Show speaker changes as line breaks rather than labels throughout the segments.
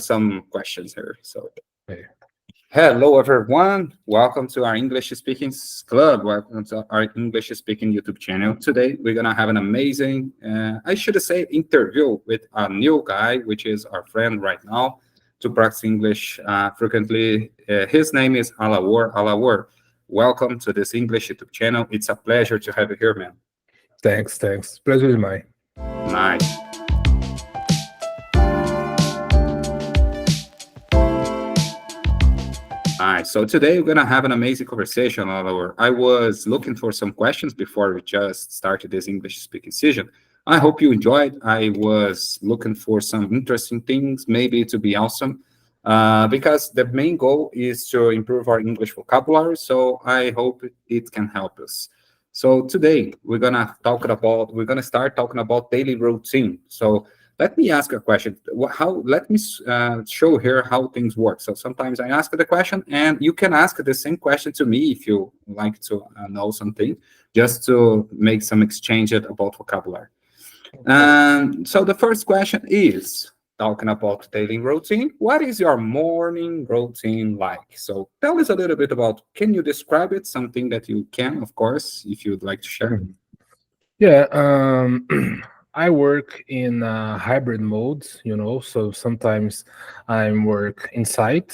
some questions here. So,
Okay.
hello everyone. Welcome to our English Speaking Club. Welcome to our English Speaking YouTube channel. Today we're gonna have an amazing, I should say, interview with a new guy, which is our friend right now, to practice English frequently. His name is Alawar. Alawar, welcome to this English YouTube channel. It's a pleasure to have you here, man.
Thanks. Pleasure is mine.
Nice. Nice. So today we're gonna have an amazing conversation, Oliver. I was looking for some questions before we just started this English speaking session. I hope you enjoyed. I was looking for some interesting things, maybe to be awesome, because the main goal is to improve our English vocabulary. So I hope it can help us. So today we're gonna start talking about daily routine. So let me ask a question. Let me show here how things work. So sometimes I ask the question, and you can ask the same question to me if you like to know something, just to make some exchange about vocabulary. And so the first question is talking about daily routine. What is your morning routine like? So tell us a little bit about. Can you describe it? Something that you can, of course, if you'd like to share.
Mhm. Yeah, I work in hybrid modes, so sometimes I work inside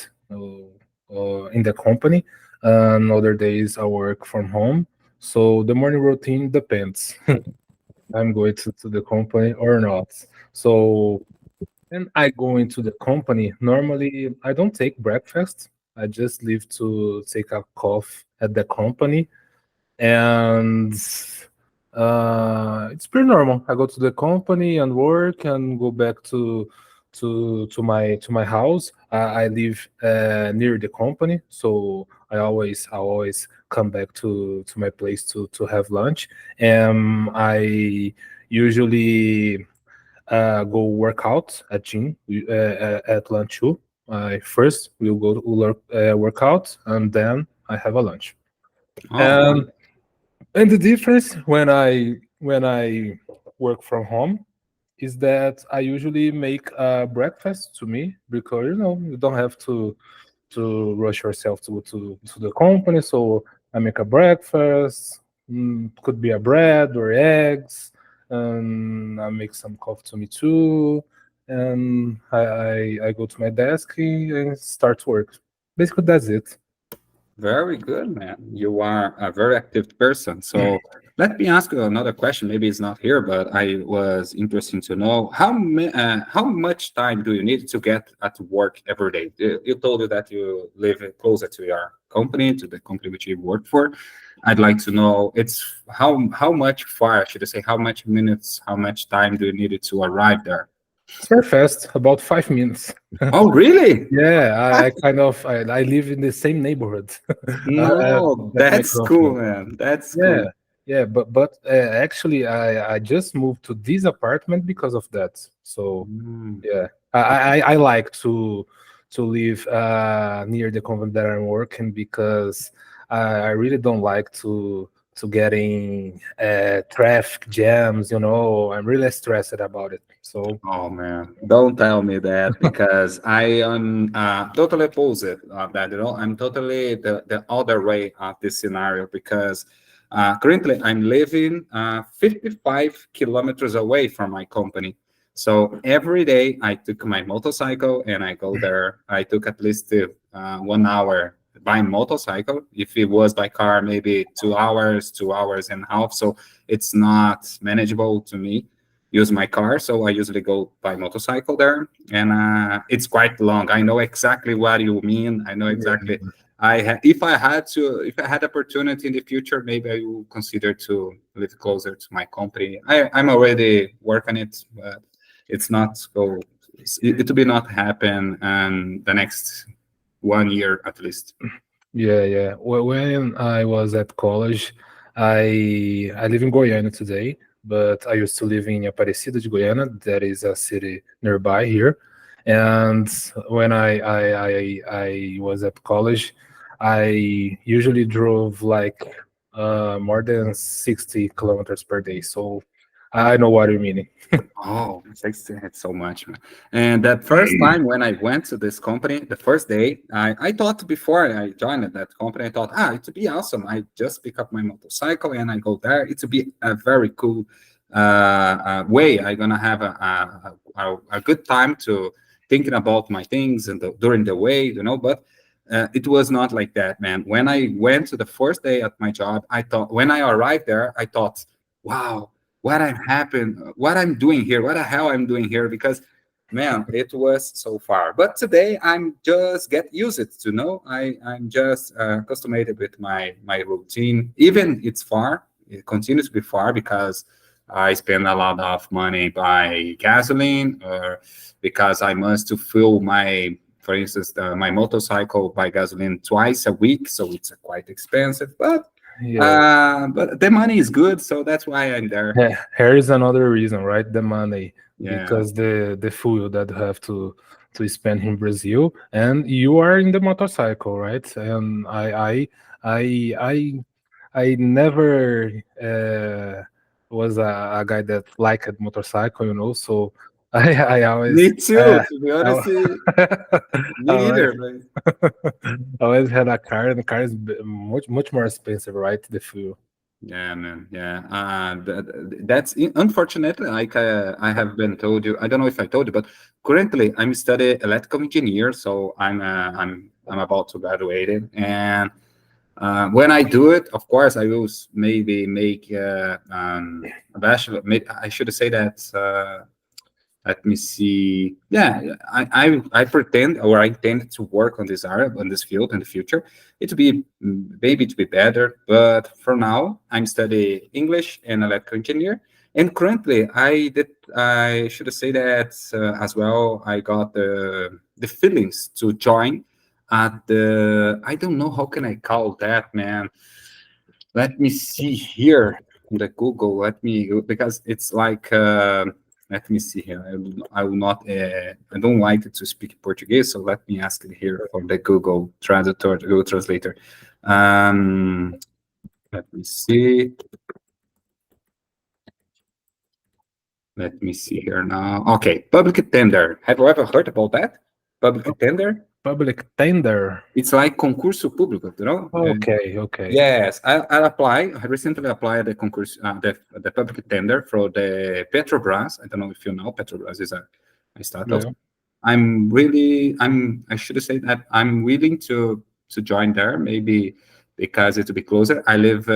or in the company, and other days I work from home. So the morning routine depends. I'm going to the company or not. So when I go into the company, normally I don't take breakfast. I just leave to take a coffee at the company, and it's pretty normal. I go to the company and work and go back to my house. I live near the company, so I always come back to my place to have lunch. And I usually go work out at gym at lunch too. I first will go to work out, and then I have a lunch.
Oh,
And and the difference when I work from home is that I usually make breakfast to me, because you don't have to rush yourself to the company. So I make a breakfast. Could be a bread or eggs, and I make some coffee to me too. And I go to my desk and start work. Basically, that's it.
very good, man. You are a very active person. So let me ask you another question. Maybe it's not here, but I was interested to know how much time do you need to get at work every day? You told you that you live closer to your company, to the company which you work for. I'd like to know it's how much far, should I say, how much minutes, how much time do you need to arrive there?
It's very fast, about 5 minutes.
Oh, really?
Yeah, I live in the same neighborhood.
No,
That's my
that's cool,
company.
man. That's
Yeah,
cool.
yeah, but actually, I just moved to this apartment because of that. So
Mm.
yeah, I like to live near the company that I'm working, because I really don't like to getting traffic jams. I'm really stressed about it. So
Oh man, don't tell me that because I am totally opposite of that. I'm totally the other way of this scenario because currently I'm living 55 kilometers away from my company. So every day I took my motorcycle and I go there. I took at least 1 hour by motorcycle. If it was by car, maybe 2 hours, 2 hours and a half. So it's not manageable to me use my car, so I usually go by motorcycle there, and it's quite long. I know exactly what you mean. I know exactly.
yeah.
If I had opportunity in the future, maybe I will consider to live closer to my company. I'm already working it, but it's not go. It will be not happen in the next 1 year at least.
Yeah. When I was at college, I live in Goiânia today, but I used to live in Aparecida de Goiânia. That is a city nearby here. And when I was at college, I usually drove like more than 60 kilometers per day. So I know what you mean.
Oh, thanks so much, man. And that first time when I went to this company, the first day, I thought before I joined that company, I thought, it would be awesome. I just pick up my motorcycle and I go there. It would be a very cool way. I'm gonna have a good time to thinking about my things and during the way, But it was not like that, man. When I went to the first day at my job, I thought when I arrived there, I thought, wow, what I'm doing here, what the hell I'm doing here, because man, it was so far. But today I'm just get used it, I'm just accustomed with my routine. Even it's far, it continues to be far because I spend a lot of money by gasoline, or because I must to fill my, for instance, my motorcycle by gasoline twice a week, so it's quite expensive.
Yeah.
But the money is good, so that's why I'm there.
Yeah, here is another reason, right? The money,
Yeah,
because the fuel that you have to spend in Brazil, and you are in the motorcycle, right? And I I never was a guy that liked motorcycle, so I
me
always
too. To be honest,
I
me
always
either. But
always had a car, and the car is much more expensive, right? The fuel.
yeah, man. Yeah, that's unfortunate. Like I have been told you. I don't know if I told you, but currently I'm studying electrical engineer, so I'm about to graduate it. And when I do it, of course, I will maybe make a bachelor. I should say that. Let me see. Yeah, I pretend, or I intend to work on this area, on this field in the future. It will be maybe to be better, but for now, I'm studying English and electrical engineer. And currently, I should say that as well. I got the feelings to join at the. I don't know how can I call that, man. Let me see here on the Google. Let me, because it's like let me see here. I will not. I don't like to speak Portuguese, so let me ask it here from the Google Translator. Google Translator. Um, Let me see. Let me see here now. Okay, public tender. Have you ever heard about that? Public tender.
Public tender.
It's like concurso público.
Okay, okay.
Yes, I recently applied the public tender for the Petrobras. I don't know if you know, Petrobras is a startup.
Yeah.
I should say that I'm willing to join there, maybe because it will be closer. I live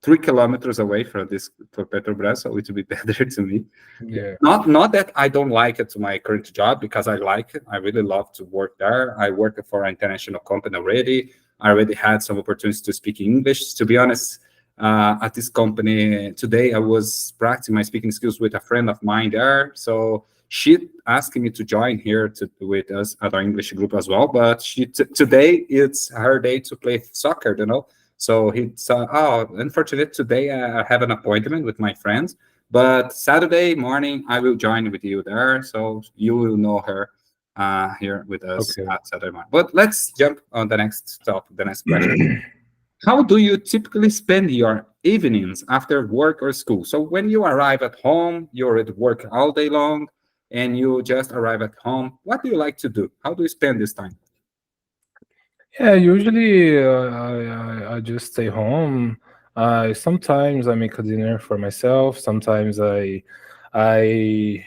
3 kilometers away from this for Petrobras, so it will be better to me.
Yeah.
Not that I don't like it to my current job, because I like it. I really love to work there. I work for an international company already. I already had some opportunities to speak English. To be honest, at this company today, I was practicing my speaking skills with a friend of mine there. So she asked me to join here with us at our English group as well. But today it's her day to play soccer. So it's unfortunate today I have an appointment with my friends. But Saturday morning, I will join with you there, so you will know her here with us
Okay.
at Saturday morning. But let's jump on the next topic, the next question. How do you typically spend your evenings after work or school? So when you arrive at home, you're at work all day long, and you just arrive at home. What do you like to do? How do you spend this time?
Yeah, usually I just stay home. Sometimes I make a dinner for myself. Sometimes I I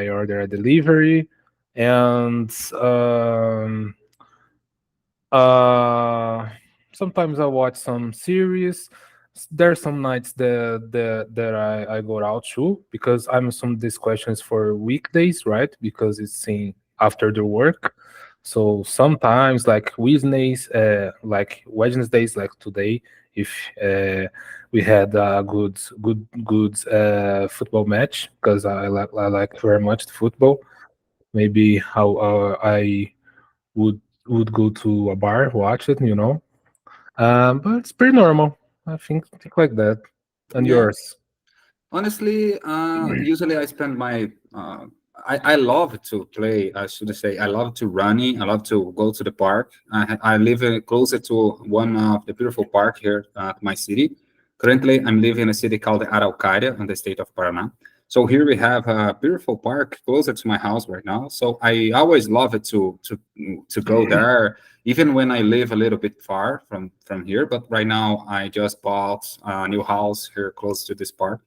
order a delivery, and uh, sometimes I watch some series. There's some nights that I go out too, because I'm some these questions for weekdays, right? Because it's in after the work. So sometimes like Wednesdays, like today, if we had a good football match, because I like very much the football. Maybe how I would go to a bar, watch it. But it's pretty normal. I think like that. And
Yeah,
yours?
honestly, usually I spend my. I love to play. I should say I love to running. I love to go to the park. I live closer to one of the beautiful park here at my city. Currently, I'm living in a city called Araucaria in the state of Paraná. So here we have a beautiful park closer to my house right now. So I always love it to go there, even when I live a little bit far from here. But right now, I just bought a new house here close to this park,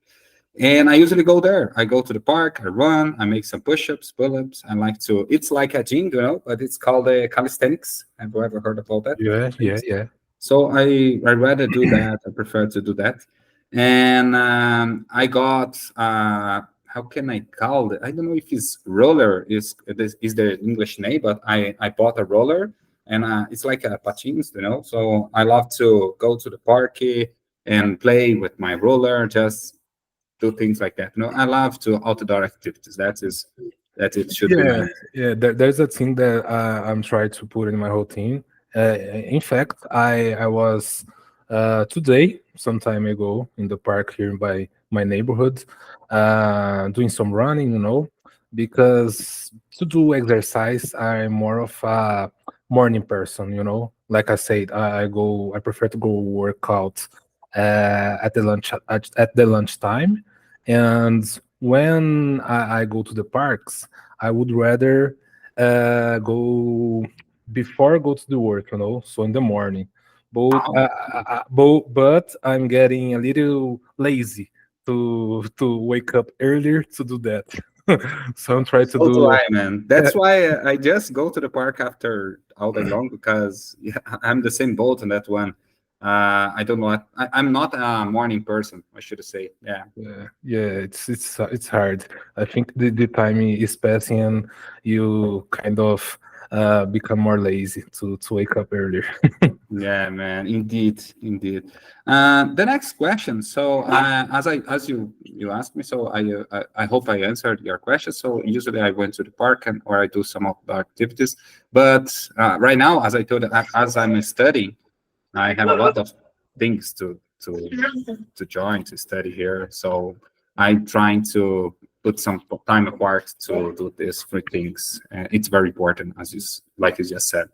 and I usually go there. I go to the park, I run, I make some push-ups, pull-ups. I like to. It's like a gym, but it's called calisthenics. Have you ever heard about that?
Yeah, yeah,
Calisthenics.
yeah.
So I rather do that. I prefer to do that. And I got how can I call it? I don't know if it's roller is the English name, but I bought a roller, and it's like a patins. So I love to go to the park and play with my roller, just do things like that. I love to outdoor activities. That it should be
Yeah,
my.
yeah. There's a thing that I'm trying to put in my routine. In fact, I was today, some time ago, in the park here by my neighborhood, doing some running. Because to do exercise, I'm more of a morning person. Like I said, I prefer to go work out at the lunchtime, and when I go to the parks. I would rather go before I go to the work, so in the morning. But I'm getting a little lazy to wake up earlier to do that. So I'm trying to
So do
do.
I, man. That's why I just go to the park after all day long because yeah, I'm the same boat in that one. I don't know. I'm not a morning person. I should say. Yeah.
Yeah, it's hard. I think the time is passing and you kind of become more lazy to wake up earlier.
Yeah, man. Indeed, indeed. The next question. So, as you asked me, so I hope I answered your question. So usually I went to the park and or I do some of the activities, but right now, as I told, as I'm studying. I have a lot of things to join to study here, so I'm trying to put some time apart to do these three things. It's very important, like you just said.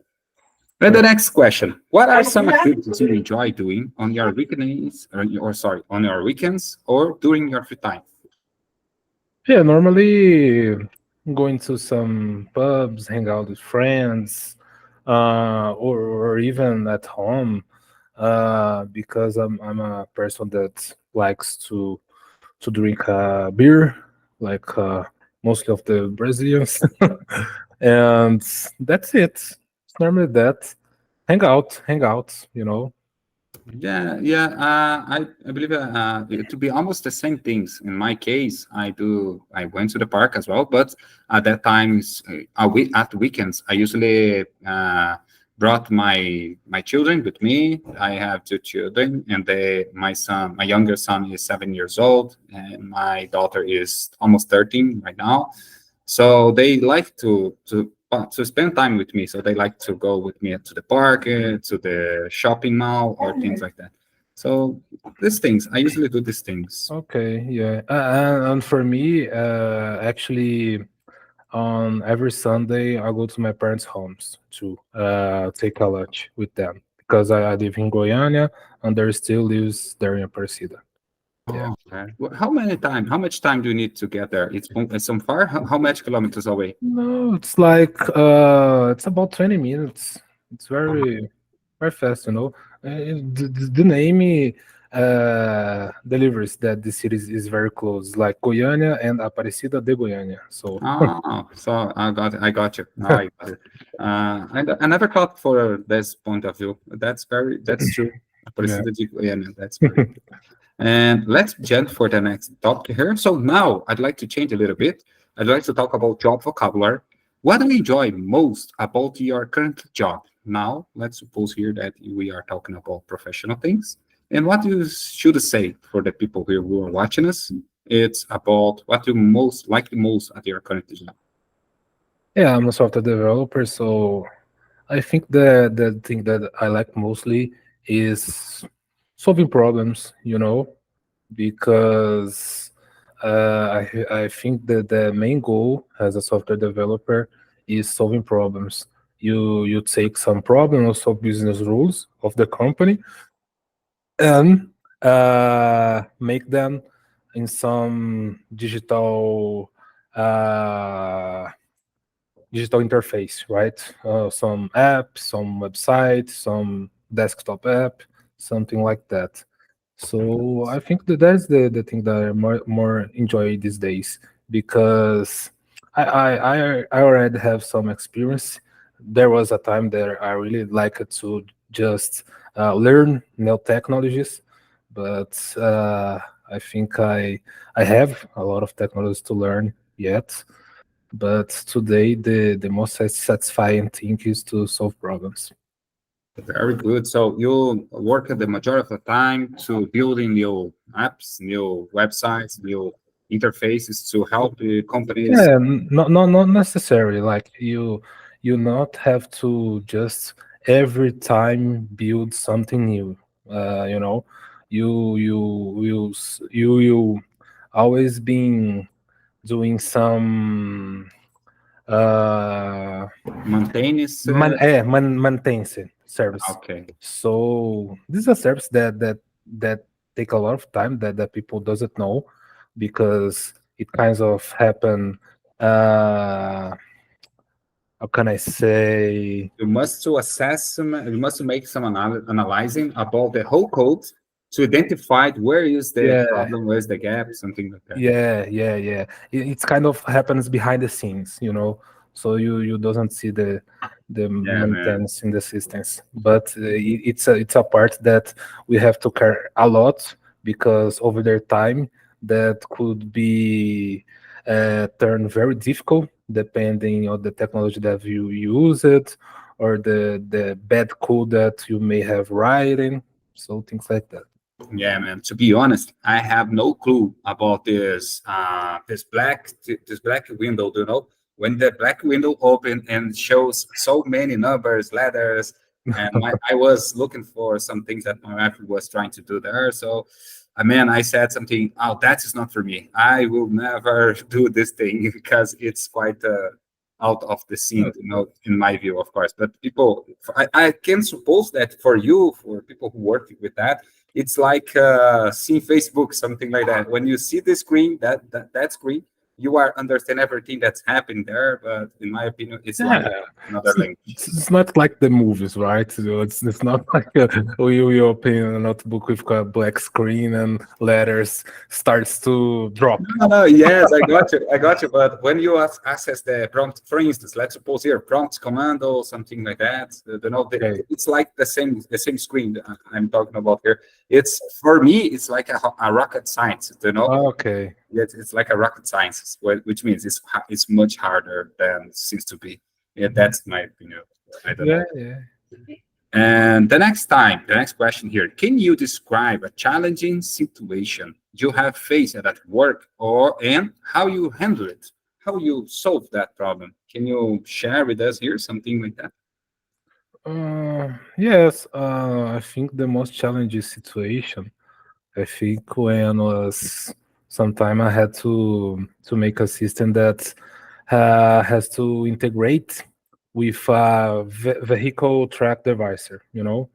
And the next question: what are some activities you enjoy doing on your weekends, or sorry, on your weekends or during your free time?
Yeah, normally going to some pubs, hang out with friends, or even at home, because I'm a person that likes to drink beer, like mostly of the Brazilians, and that's it. It's normally that. Hang out.
Yeah, yeah. I believe it to be almost the same things. In my case, I went to the park as well, but at that times, at weekends, I usually brought my children with me. I have two children, and my younger son is 7 years old, and my daughter is almost 13 right now. So they like to spend time with me. So they like to go with me to the park, to the shopping mall, or things like that. So these things, I usually do these things.
Okay, yeah. And for me, actually, on every Sunday, I go to my parents' homes to take a lunch with them because I live in Goiânia and there still lives there in Aparecida. Yeah.
Oh, okay. Well, how much time do you need to get there? It's some far. How much kilometers away?
No, it's like it's about 20 minutes. It's very fast. The name delivers that the city is very close, like Goiânia and Aparecida de Goiânia. So
Oh, so I got you. Now I got it. I never thought for this point of view. That's true.
yeah.
Aparecida de Goiânia, that's very good. And let's jump for the next topic here. So now I'd like to change a little bit. I'd like to talk about job vocabulary. What do you enjoy most about your current job? Now, let's suppose here that we are talking about professional things. And what you should say for the people here who are watching us, it's about what you most like the most at your current job.
Yeah, I'm a software developer, so I think the thing that I like mostly is solving problems, because I think that the main goal as a software developer is solving problems. You take some problem or solve business rules of the company, and make them in some uh, digital interface, right? Some app, some website, some desktop app, something like that. So I think that that's the thing that I more enjoy these days because I already have some experience. There was a time that I really liked to just learn new technologies, but I think I have a lot of technologies to learn yet. But today, the most satisfying thing is to solve problems.
Very good. So you work at the majority of the time to building new apps, new websites, new interfaces to help the companies.
Yeah, not necessarily. Like you not have to just every time build something new. You know, you always been doing some uh
Maintenance.
maintenance service.
Okay.
So this is a service that take a lot of time that people doesn't know because it kind of happen. Uh, how can I say?
You must to assess some, you must make some analyzing about the whole code to identify where is the
Yeah,
problem, where's the gap, something like that.
yeah. It's kind of happens behind the scenes, you know. So you doesn't see the
Yeah, man.
maintenance in the systems, but it's a part that we have to care a lot because over their time that could be turned very difficult depending on the technology that you use it or the bad code that you may have writing. So things like that.
Yeah, man. To be honest, I have no clue about this black window. You know, when the black window open and shows so many numbers, letters, and I was looking for some things that my wife was trying to do there. So, man, I said something. Oh, that is not for me. I will never do this thing because it's quite out of the scene, you know, in my view, of course. But people, I can suppose that for you, for people who work with that, it's like seeing Facebook, something like that. When you see the screen, that screen, you are understand everything that's happening there. But in my opinion, it's like
Yeah,
another language.
it's not like the movies, right? So it's not like we open a notebook with a black screen and letters starts to drop.
No, no, yes, I got you, I got you. But when you access the prompt, for instance, let's suppose here prompt commando, something like that. You know,
Okay.
it's like the same screen that I'm talking about here. It's for me, it's like a rocket science. You know,
Okay.
it's like a rocket science, which means it's much harder than it seems to be. Yeah, that's my opinion. I don't
Yeah,
know.
yeah.
And the next question here, can you describe a challenging situation you have faced at work or and how you handle it? How you solve that problem? Can you share with us here something like that?
Yes, I think the most challenging situation, I think when was sometime I had to make a system that has to integrate with a vehicle track device, you know,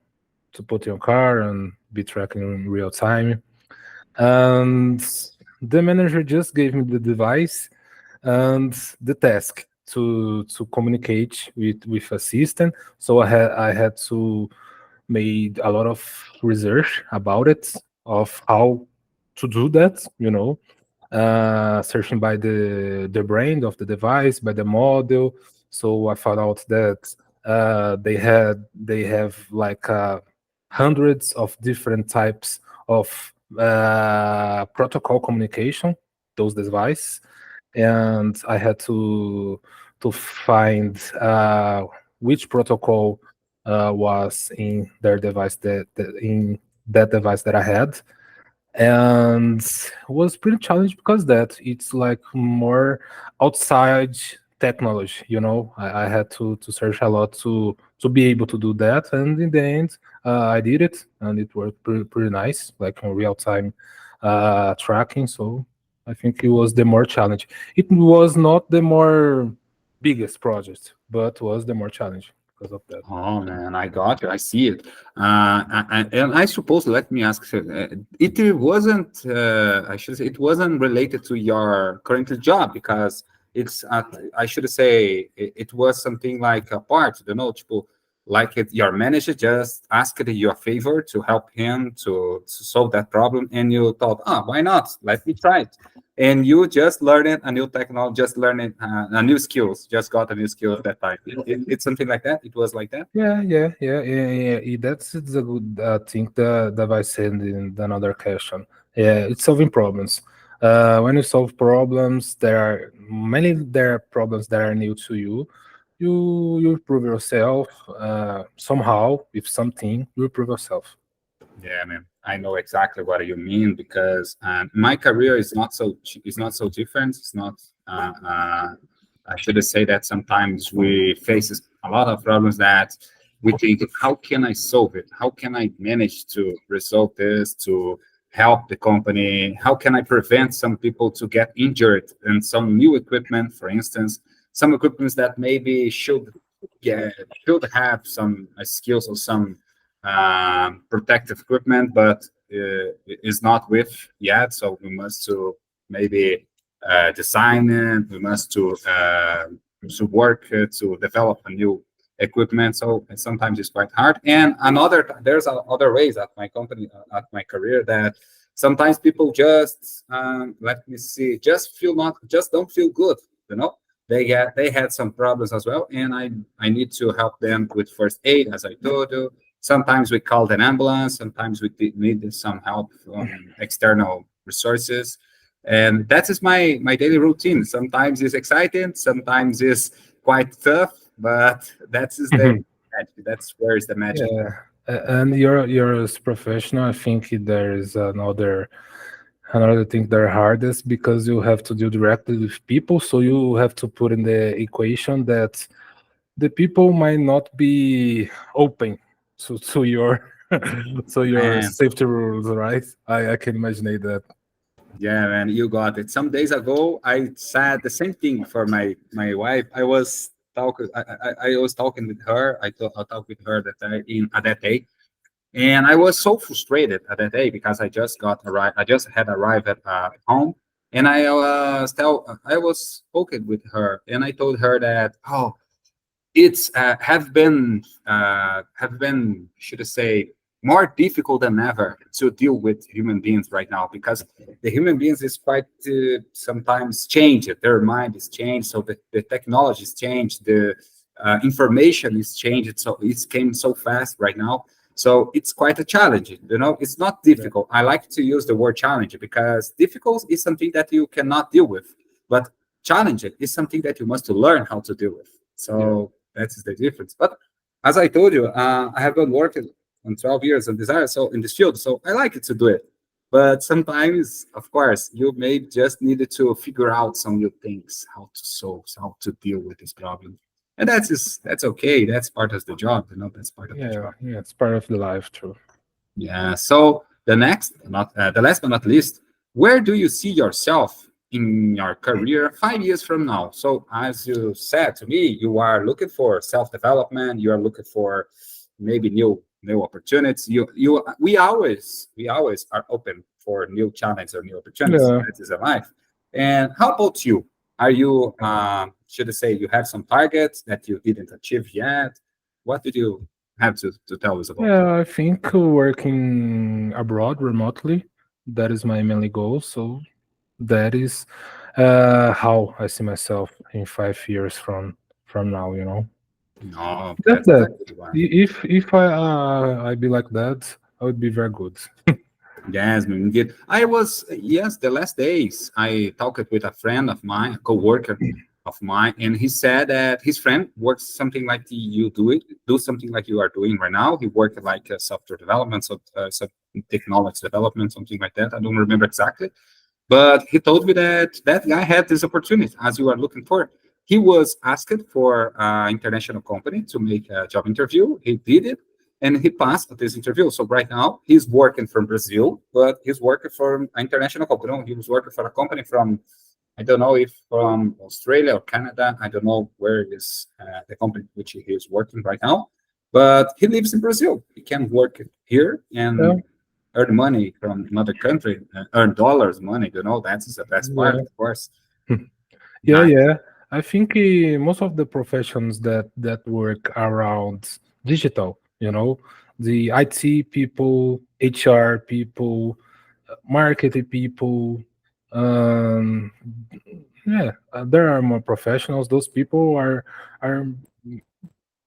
to put in your car and be tracking in real time. And the manager just gave me the device and the task to communicate with a system. So I had to made a lot of research about it of how to do that, you know, searching by the brand of the device, by the model. So I found out that they have like hundreds of different types of protocol communication, those devices, and I had to find which protocol was in their device that in that device that I had, and was pretty challenged because that it's like more outside technology. You know, I had to search a lot to be able to do that, and in the end, I did it, and it worked pretty nice, like in real time tracking. So I think it was the more challenge. It was not the more biggest project, but was the more challenge because of that.
Oh man, I got you. I see it. And I suppose, let me ask, it wasn't, I should say, it wasn't related to your current job because I should say, it was something like a part, tipo, like your manager just asked you a favor to help him to solve that problem, and you thought, why not? Let me try it. And you just learned a new technology, just learning a new skills, just got a new skill at that time. It's something like that. It was like that.
That's it's a good thing that I said in another question. Yeah, it's solving problems. When you solve problems, there are problems that are new to you. You prove yourself somehow with something. You prove yourself.
Yeah, man, I know exactly what you mean because my career is not so different. It's not. I should say that sometimes we face a lot of problems that we think, how can I solve it? How can I manage to resolve this to help the company? How can I prevent some people to get injured and some new equipment, for instance, some equipments that maybe should have some skills or some protective equipment, but is not with yet. So we must to maybe design it. We must to work to develop a new equipment. So sometimes it's quite hard. And there's other ways at my company, at my career, that sometimes people just let me see, just don't feel good. You know, they had some problems as well, and I need to help them with first aid, as I told you. Sometimes we called an ambulance. Sometimes we needed some help from external resources, and that is my daily routine. Sometimes it's exciting, sometimes it's quite tough, but that is the magic. That's where is the magic.
Yeah, and you're as professional. I think there is another thing that are hardest because you have to deal directly with people. So you have to put in the equation that the people might not be open to your to your
Man,
safety rules, right? I can imagine that.
yeah, man, you got it. Some days ago, I said the same thing for my wife. I was talking with her. I talked with her that in at that day. And I was so frustrated at that day because I just had arrived at home, and I was spoken with her, and I told her that, it's have been, should I say, more difficult than ever to deal with human beings right now, because the human beings is quite sometimes changed. Their mind is changed, so the technology is changed, the information is changed, so it came so fast right now. So it's quite a challenge. It's not
Yeah,
difficult. I like to use the word challenge because difficult is something that you cannot deal with, but challenge it is something that you must learn how to deal with.
yeah,
So that's the difference. But as I told you, I have been working on 12 years in design, so in this field, so I like it to do it. But sometimes, of course, you may just need to figure out some new things, how to solve, how to deal with this problem. And that's okay. That's part of the job, that's part of the
yeah,
job.
yeah. It's part of the life too.
Yeah. So the last but not least, where do you see yourself in your career 5 years from now? So as you said to me, you are looking for self-development. You are looking for maybe new opportunities. We always are open for new challenges or new opportunities.
Yeah.
That is a life. And how about you? Are you should I say you have some targets that you didn't achieve yet? What did you have to tell us about?
Yeah, I think working abroad remotely, that is my mainly goal. So that is how I see myself in 5 years from now.
No,
Just
that's
that.
exactly the one.
If I be like that, I would be very good.
Yes, man, indeed. Yes, the last days I talked with a friend of mine, a coworker of mine, and he said that his friend works something like do something like you are doing right now. He worked like software development, so technology development, something like that. I don't remember exactly. But he told me that that guy had this opportunity, as you are looking for. He was asked for an international company to make a job interview. He did it, and he passed this interview. So right now, he's working from Brazil, but he's working for an international company. No, he was working for a company from I don't know if from Australia or Canada. I don't know where is the company which he is working right now, but he lives in Brazil. He can work here
Yeah,
and earn money from another country, earn dollars, money. That's the best part,
yeah.
of course.
Yeah,
Nice.
yeah. I think most of the professions that work around digital, the IT people, HR people, marketing people, um, yeah, there are more professionals. Those people are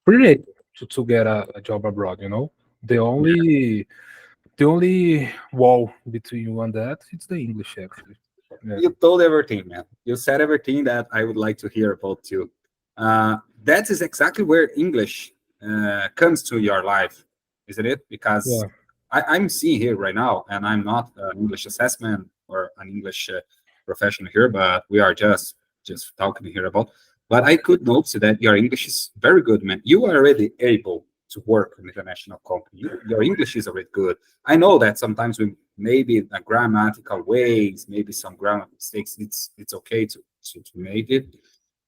pretty able to get a job abroad. The only the only wall between you and that it's the English actually. Yeah,
You told everything, man. You said everything that I would like to hear about too. That is exactly where English comes to your life, isn't it? Because
yeah,
I'm seeing here right now, and I'm not an English assessment or an English professional here, but we are just talking here about. But I could notice that your English is very good, man. You are already able to work in an international company. Your English is already good. I know that sometimes we maybe the grammatical ways, maybe some grammar mistakes. It's okay to make it,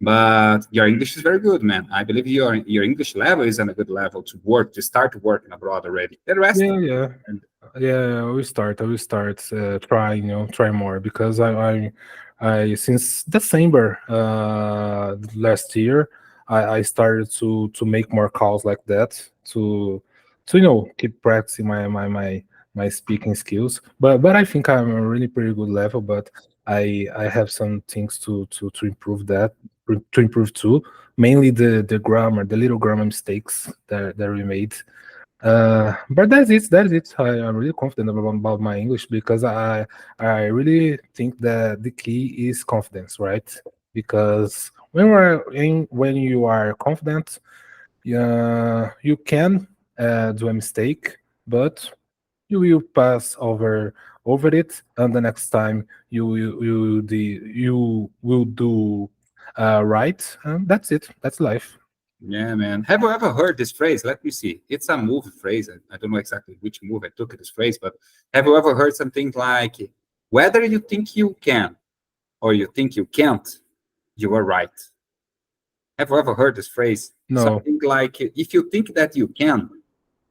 but your English is very good, man. I believe your English level is on a good level to work to start working abroad already. The rest,
yeah, yeah.
and
Yeah, I will start trying, try more because I since December last year, I started to make more calls like that to keep practicing my speaking skills. But I think I'm a really pretty good level. But I have some things to improve to improve too. Mainly the grammar, the little grammar mistakes that we made. But that's it. That's it. I'm really confident about my English because I really think that the key is confidence, right? Because when you are confident, you can do a mistake, but you will pass over it, and the next time you will do right, and that's it. That's life.
yeah, man. Have you ever heard this phrase? Let me see. It's a movie phrase. I don't know exactly which movie I took this phrase, but have you ever heard something like, "Whether you think you can or you think you can't, you are right." Have you ever heard this phrase?
No,
Something like, "If you think that you can,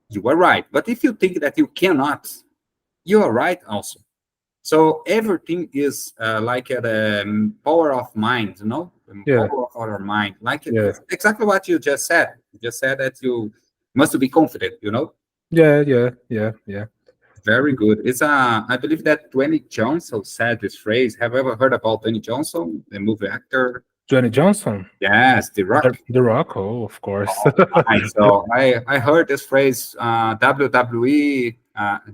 you are right. But if you think that you cannot, you are right also." So everything is like the power of mind,
yeah,
power of our mind. Like
yeah,
it's exactly what you just said. You just said that you must be confident.
yeah, yeah, yeah, yeah.
Very good. I believe that Dwayne Johnson said this phrase. Have you ever heard about Dwayne Johnson, the movie actor?
Johnny Johnson,
Yes, The Rock.
the Rock. Oh, of course.
Nice. So I heard this phrase WWE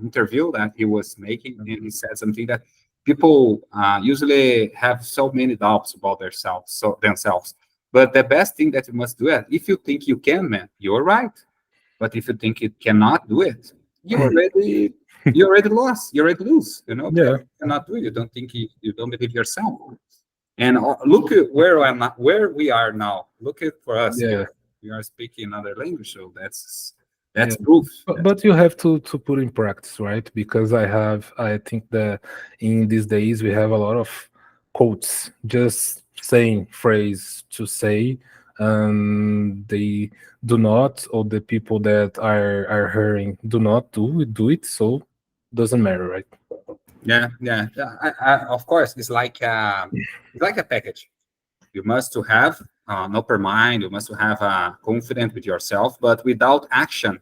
interview that he was making, and he said something that people usually have so many doubts about themselves. But the best thing that you must do is if you think you can, man, you're right. But if you think you cannot do it, you already you already lost. You already lose. Because
Yeah,
you cannot do it. You don't think you don't believe yourself. And look at where we are now. Look at for us
yeah,
here. We are speaking another language, so that's
yeah.
that's proof. That's
But you have to put in practice, right? Because I think that in these days we have a lot of quotes, just saying phrase to say, and they do not, or the people that are hearing do not do it, so doesn't matter, right?
yeah. Of course, it's like a package. You must to have an open mind. You must to have confidence with yourself, but without action,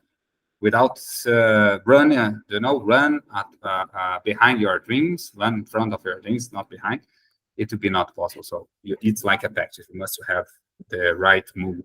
without run behind your dreams, run in front of your dreams, not behind. It would be not possible. So it's like a package. You must have the right mood.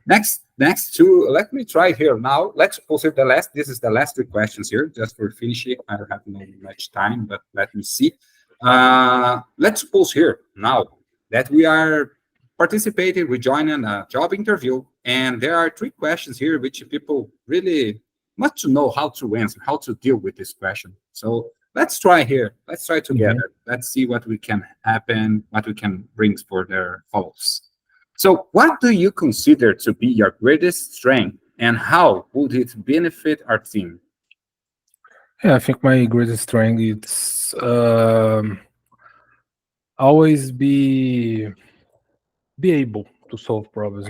Next two, let me try here now. Let's proceed the last. This is the last three questions here, just for finishing. I don't have no much time, but let me see. Let's suppose here now that we are participating, we join in a job interview, and there are three questions here which people really must to know how to answer, how to deal with this question. So let's try here. Let's try
Mhm.
together. Let's see what we can happen, what we can bring for their follows. So, what do you consider to be your greatest strength, and how would it benefit our team?
Yeah, I think my greatest strength is always be able to solve problems.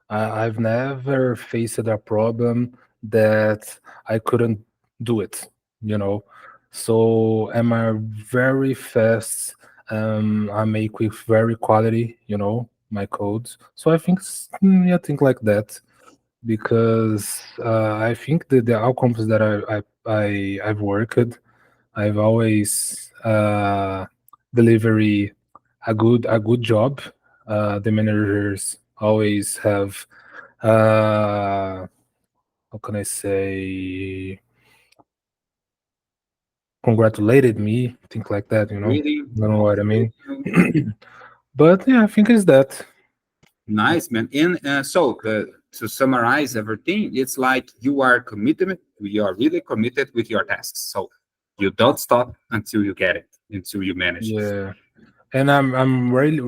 I've never faced a problem that I couldn't do it. You know, so am I very fast? I make with very quality. My codes. So I think I think like that because I think the outcomes that I've worked, I've always delivery a good job. The managers always have how can I say congratulated me, things like that.
Really,
You know what I
motivate
mean?
you.
But yeah, I think it's that.
Nice, man. And so, to summarize everything, it's like you are really committed with your tasks. So you don't stop until you get it, until you manage it.
Yeah. And I'm really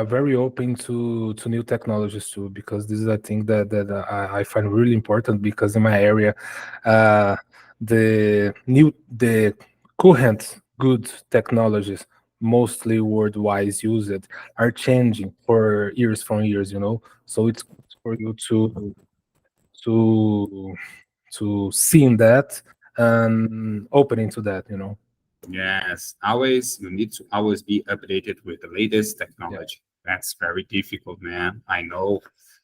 very open to new technologies too, because this is a thing that I find really important, because in my area, uh, the current good technologies, mostly worldwide used, are changing for years from years. So it's good for you to to seeing that and opening to that.
Yes, always, you need to always be updated with the latest
Yeah.
technology. That's very difficult, man. I know.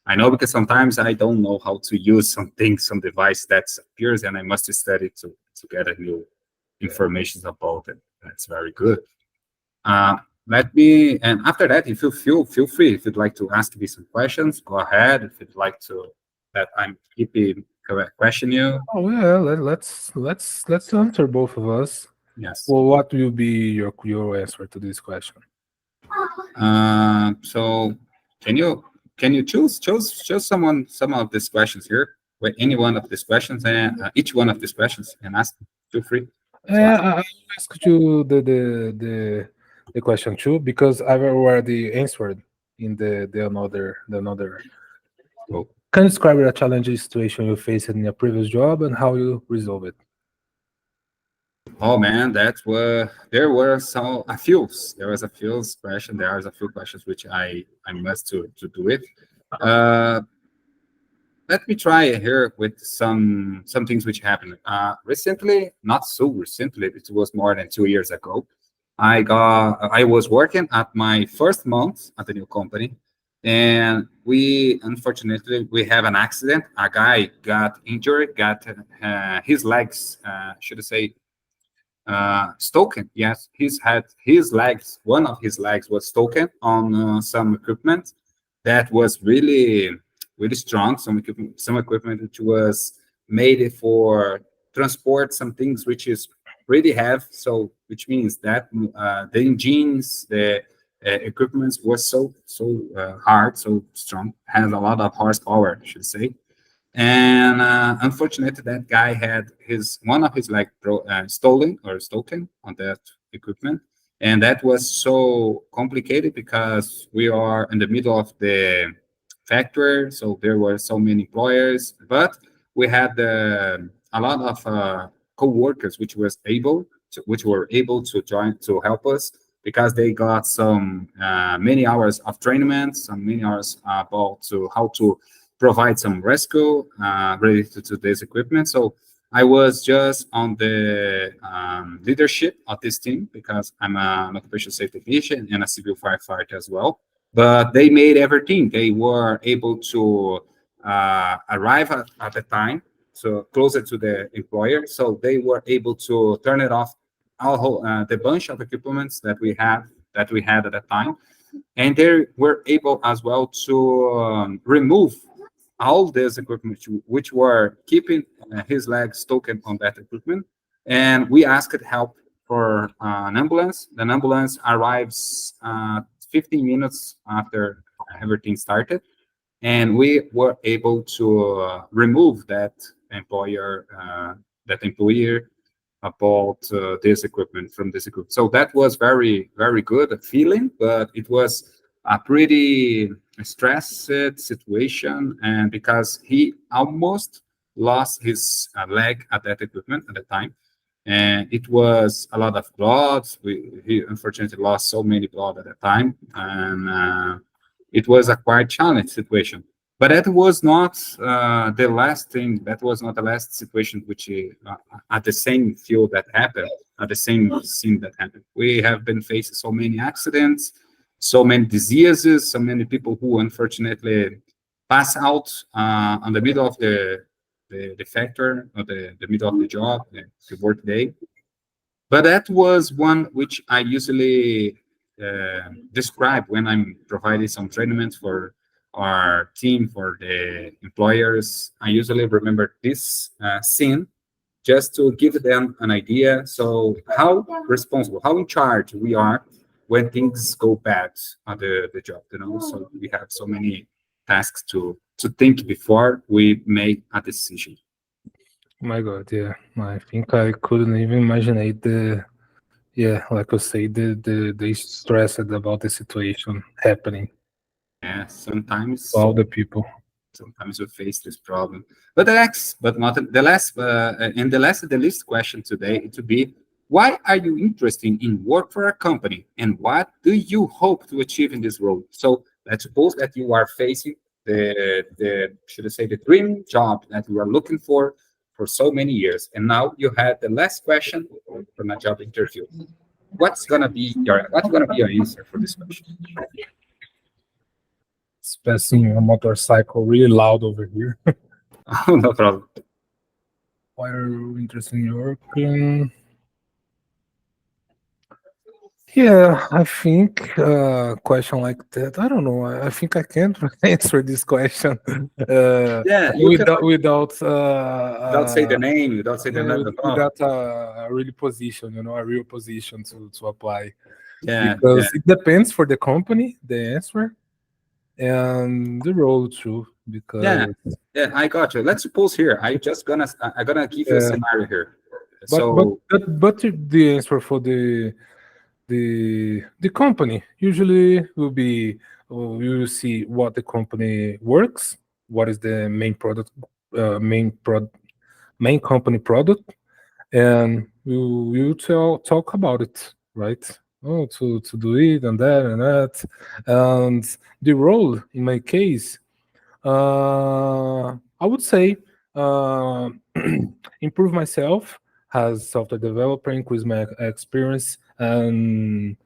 I know because sometimes I don't know how to use some things, some device that appears, and I must study to get a new
Yeah.
information about it. That's very good. Uh, Let me, and after that, if you feel free, if you'd like to ask me some questions, go ahead. If you'd like to, that I'm keeping correct question you.
Oh yeah, let's answer both of us.
Yes.
Well, what will be your answer to this question?
So can you choose some of these questions here, with any one of these questions, and each one of these questions, and ask. Feel free to ask.
I asked you the question too, because I've already answered in the another.
Oh,
Can you describe a challenging situation you faced in your previous job and how you resolve it?
oh man, that were there were some a few. There was a few question. There is a few questions which I must to do it. Uh, Let me try here with some things which happened recently. Not so recently. It was more than 2 years ago. I was working at my first month at the new company, and we unfortunately we have an accident. A guy got injured, got his legs, should I say, stoken. Yes, he's had his legs. One of his legs was stoken on some equipment that was really strong. Some equipment which was made for transport some things which is pretty heavy. So which means that the engines, the equipment was so hard, so strong, has a lot of horsepower, I should say. And unfortunately, that guy had his one of his stolen or stolen on that equipment, and that was so complicated because we are in the middle of the factory, so there were so many employers, but we had a lot of co-workers which were able to join to help us because they got some many hours of training, some many hours about to how to provide some rescue related to this equipment. So I was just on the leadership of this team because I'm an occupational safety technician and a civil firefighter as well. But they made everything. They were able to arrive at the time, so closer to the employer. So they were able to turn it off the bunch of equipments that we had at the time, and they were able as well to remove all this equipment which were keeping his legs stuck on that equipment. And we asked help for an ambulance. The ambulance arrives 15 minutes after everything started, and we were able to remove that employer about this equipment from this equipment. So that was very good feeling, but it was a pretty stressed situation, and because he almost lost his leg at that equipment at the time, and it was a lot of blood. He unfortunately lost so many blood at the time, and it was a quite challenging situation. But that was not the last thing. That was not the last situation which at the same field that happened, at the same scene that happened. We have been facing so many accidents, so many diseases, so many people who unfortunately pass out on the middle of the factor or the middle of the job, the work day. But that was one which I usually describe when I'm providing some trainings for our team, for the employers. I usually remember this scene just to give them an idea. So how responsible, how in charge we are when things go bad on the job, So we have so many tasks to think before we make a decision.
My God, yeah. I think I couldn't even imagine yeah, like I say, the stress about the situation happening
Yeah,
to all the people.
sometimes we face this problem. But the next, but not the last, and the last, the least question today, it would be, why are you interested in work for a company, and what do you hope to achieve in this role? So let's suppose that you are facing the should I say the dream job that you are looking for so many years, and now you had the last question from a job interview. What's gonna be your answer for this question?
It's passing a motorcycle really loud over here.
Oh, no problem.
Why are you interested in York? Yeah, I think question like that. I don't know. I think I can't answer this question
Yeah, you can without say the name, without say the
yeah,
name, no problem.
without a really position, a real position to apply.
Yeah, yeah,
Because it depends for the company, the answer, and the role too.
yeah,
Because
yeah. I got you. Let's suppose here. I'm gonna give you a
uh,
scenario here.
but but
So
but the answer for the company usually will be you will see what the company works, what is the main product, main company product, and we will talk about it, right? Oh, to do it and that and that, and the role in my case, I would say uh, improve myself as software developer, increase my experience, and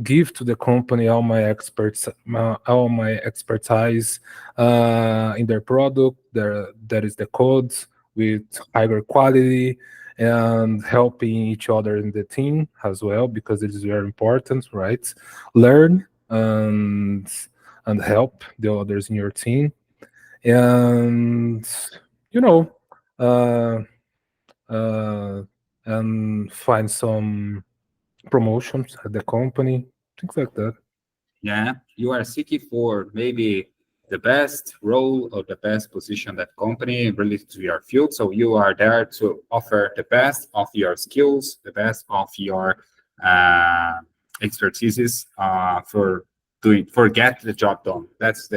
give to the company all my expertise in their product, that is the codes with higher quality, and helping each other in the team as well, because it is very important, right? Learn and help the others in your team, and you know uh, uh, and find some promotions at the company, things like that.
yeah, you are seeking for maybe the best role or the best position that company related to your field. So you are there to offer the best of your skills, the best of your uh, expertises for get the job done. That's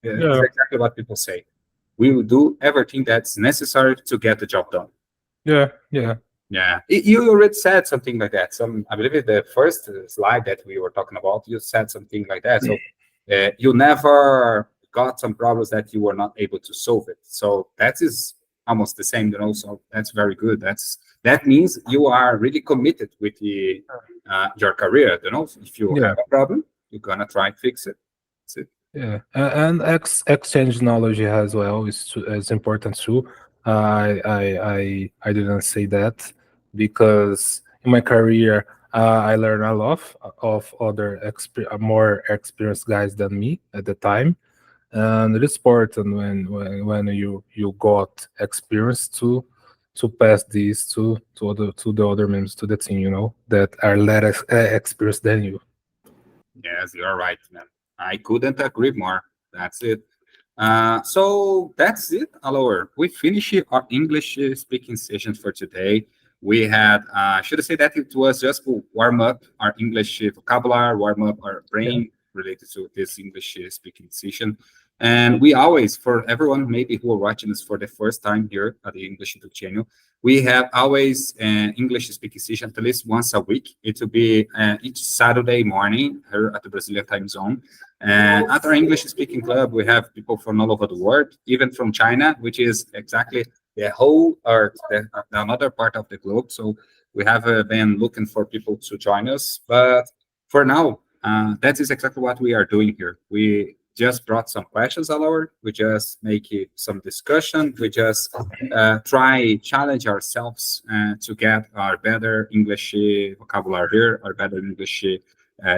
Yeah,
exactly what people say. We will do everything that's necessary to get the job done.
yeah, yeah,
Yeah, you already said something like that. I believe it the first slide that we were talking about, you said something like that. So you never got some problems that you were not able to solve it. So that is almost the same, So that's very good. That means you are really committed with your career, If you
yeah,
have a problem, you're gonna try to fix it. That's it.
yeah. And exchange knowledge as well is important too. I didn't say that because in my career I learned a lot of other more experienced guys than me at the time, and it is important when you got experience to pass these to the other members to the team, that are less experienced than you.
Yes, you're right, man. I couldn't agree more. That's it. So that's it, Alor. We finished our English speaking session for today. We had, should I say that it was just to warm up our English vocabulary, warm up our
Yeah,
brain related to this English speaking session. And we always, for everyone maybe who are watching this for the first time here at the English YouTube channel, we have always an English speaking session at least once a week. It will be each Saturday morning here at the Brazilian time zone. And at our English speaking club, we have people from all over the world, even from China, which is exactly the whole or the another part of the globe. So we have been looking for people to join us. But for now, that is exactly what we are doing here. We just brought some questions along. We just make it some discussion. We just try challenge ourselves to get our better English vocabulary here, our better English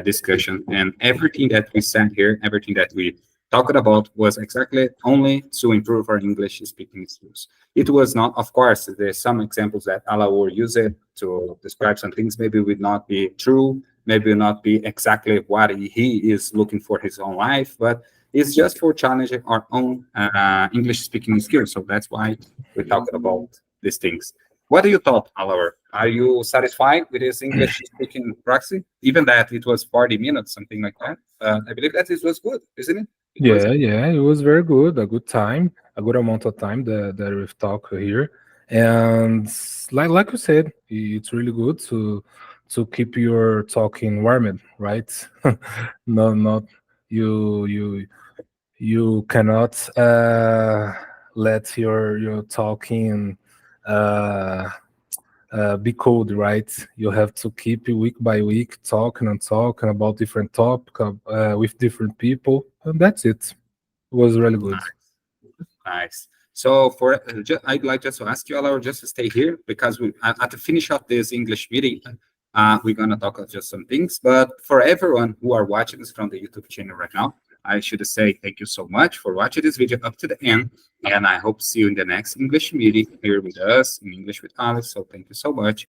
discussion. And everything that we said here, everything that we talked about was exactly only to improve our English speaking skills. It was not, of course, there's some examples that Allah will use it to describe some things maybe would not be true, maybe not be exactly what he is looking for his own life, but it's just for challenging our own English speaking skills. So that's why we're talking about these things. What do you thought, Oliver? Are you satisfied with this English speaking practice? Even that it was 40 minutes, something like that. I believe that it was good, isn't it? It was.
Yeah, yeah, it was very good. A good time, a good amount of time that we've talked here, and like you said, it's really good to keep your talking warmed, right? No, not you cannot let your talking uh, be cold, right? You have to keep week by week talking and talking about different topic with different people, and that's it. Was really good.
Nice. So I'd like just to ask you, Laura, just to stay here because we at the finish of this English meeting, we're gonna talk about just some things. But for everyone who are watching this from the YouTube channel right now, I should say thank you so much for watching this video up to the end, and I hope to see you in the next English meeting here with us in English with Alex. So thank you so much.